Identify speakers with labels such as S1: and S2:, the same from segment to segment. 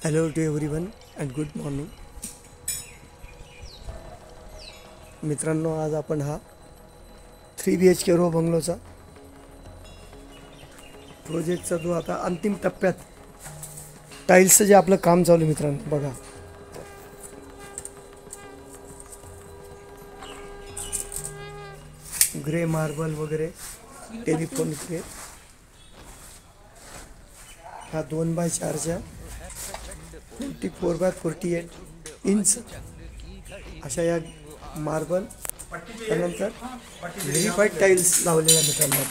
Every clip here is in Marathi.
S1: Hello to everyone and good morning मित्रांनो. आज आपण हा 3 BHK रो बंगलोचा प्रोजेक्टचा जो आता अंतिम टप्प्यात टाईल्सचं जे आपलं काम चालू आहे मित्रांनो, बघा ग्रे मार्बल वगैरे टेलिफोन ग्रे, हा 2x4च्या 44x48 इंच अशा या मार्बल, त्यानंतर व्हेरीफाईड टाईल्स लावलेल्या मित्रांनो.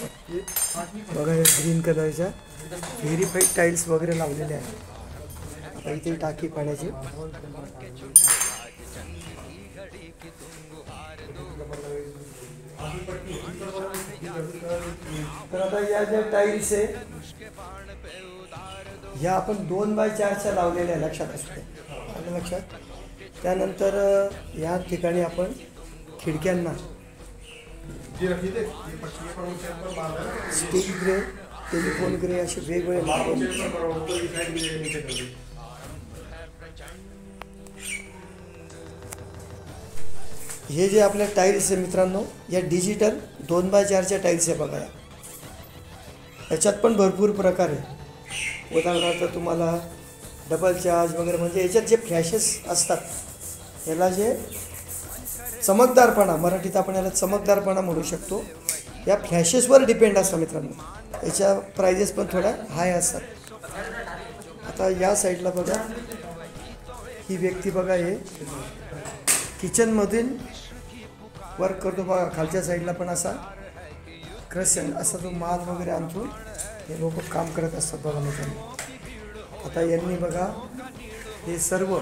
S1: आपण बघा या ग्रीन कलरच्या व्हेरीफाईड टाईल्स वगैरे लावलेल्या आहेत. आता इथे टाकी पाण्याची, तर आता या ज्या टाईल्स आहे ह्या आपण 2x4च्या लावलेल्या आहे, लक्षात असते आपल्या लक्षात. त्यानंतर या ठिकाणी आपण खिडक्यांना स्टील ग्रे, टेलिफोन ग्रे असे वेगवेगळे मार्बल. हे जे आपल्या टाईल्स आहे मित्रांनो, या डिजिटल 2x4च्या टाईल्स आहे. बघा याच्यात पण भरपूर प्रकार आहे. उदाहरणार्थ तुम्हाला डबल चार्ज वगैरे, म्हणजे याच्यात जे फ्लॅशेस असतात याला जे चमकदारपणा, मराठीत आपण याला चमकदारपणा म्हणू शकतो, या फ्लॅशेसवर डिपेंड असतं मित्रांनो. याच्या प्राइजेस पण थोड्या हाय असतात. आता या साईडला बघा ही व्यक्ती, बघा हे किचनमधून वर्क करतो. बघा खालच्या साईडला पण असा क्रशन असा जो माल वगैरे आणतो, हे लोक काम करत असतात बघा मित्रांनो. आता यांनी बघा हे सर्व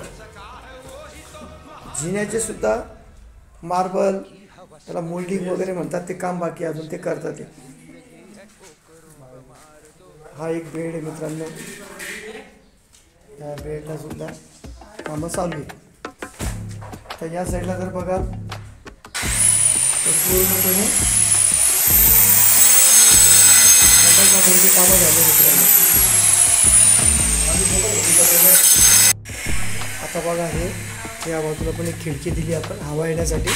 S1: जिन्याचे सुद्धा मार्बल, त्याला मोल्डिंग वगैरे म्हणतात, ते काम बाकी अजून ते करतात. हा एक बेड आहे मित्रांनो, या बेडला सुद्धा कामं चालू आहे. तर या साईडला जर बघा पूर्णपणे कामं झाले मित्रांनो. आता बघा हे या बाजूला पण एक खिडकी दिली आपण हवा येण्यासाठी.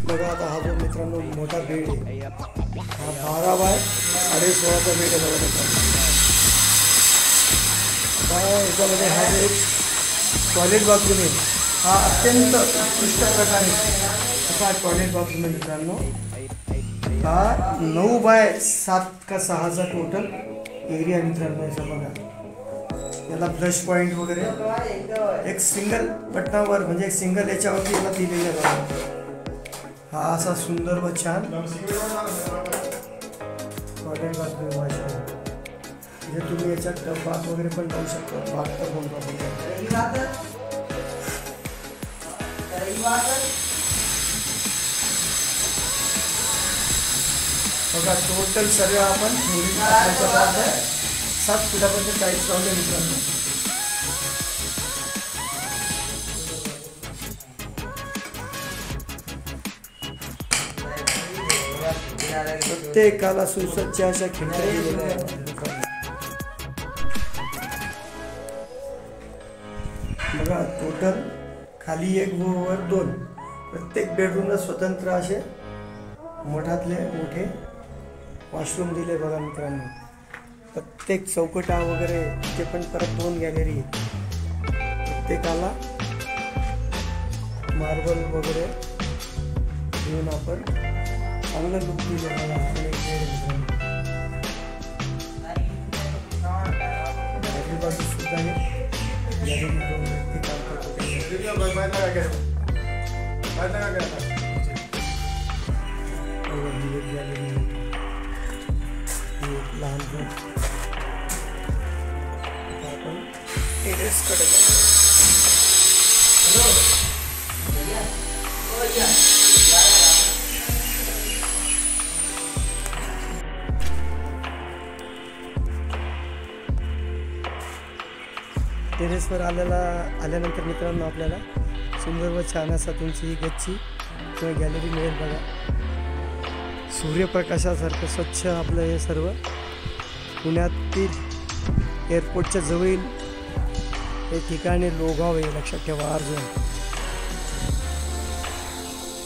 S1: बघा आता हा जो मित्रांनो मोठा बेड आहे, हा 12x16.5 बेड आहे बघा मित्रांनो. याच्यामध्ये हा जो एक टॉयलेट बाथरूम आहे, हा अत्यंत उत्कृष्ट प्रकारे असा टॉयलेट बाथरूम आहे मित्रांनो. हा 9x7 का 6चा टोटल एरिया मित्रांनो. याचा बघा याला ब्रश पॉईंट वगैरे एक सिंगल बटनावर, म्हणजे एक सिंगल याच्यावरती याला दिलेलं आहे. हा असा सुंदर व छान टॉयलेट बाथरूम आहे. म्हणजे तुम्ही याच्यात बाथ वगैरे पण लावू शकता. बाथ तर म्हणतो बघा टोटल सर्व आपण 7 फुटापर्यंत टाईल्स लावले मित्रांनो. प्रत्येकाला सुसज्ज अशा खिडक्या दिलेल्या आहेत. बघा टोटल खाली 1 व वर 2, प्रत्येक बेडरूमला स्वतंत्र असे मोठातले मोठे वॉशरूम दिले बघा मित्रांनो. प्रत्येक चौकटा वगैरे ते पण परत 2 गॅलरी, प्रत्येकाला मार्बल वगैरे घेऊन आपण चांगलं लुक दिले बघा. बाजू सुद्धा काम करतो. लहान आपण टेरेसकडे टेरेसवर आल्यानंतर मित्रांनो आपल्याला सुंदर व छान असा तुमची ही गच्ची किंवा गॅलरी मिळेल बघा. सूर्यप्रकाशासारखं स्वच्छ आपलं हे सर्व पुण्यातील एअरपोर्टच्या जवळील हे ठिकाणी लोगाव आहे, लक्षात ठेवा. अर्जुन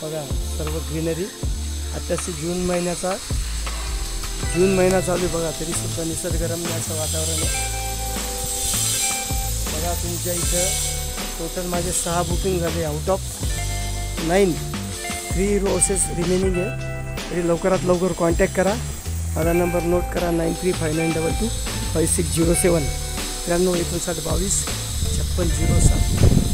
S1: बघा सर्व ग्रीनरी. आताशी जून महिना चालू आहे बघा, तरीसुद्धा निसर्गरम्य असं वातावरण आहे बघा. तुमच्या इथं टोटल माझे 6 बुकिंग झाले, आउट ऑफ 9. 3 रोसेस रिमेनिंग आहे. तरी लवकरात लवकर कॉन्टॅक्ट करा. माझा नंबर नोट करा 9359225607. 93 5922 5607.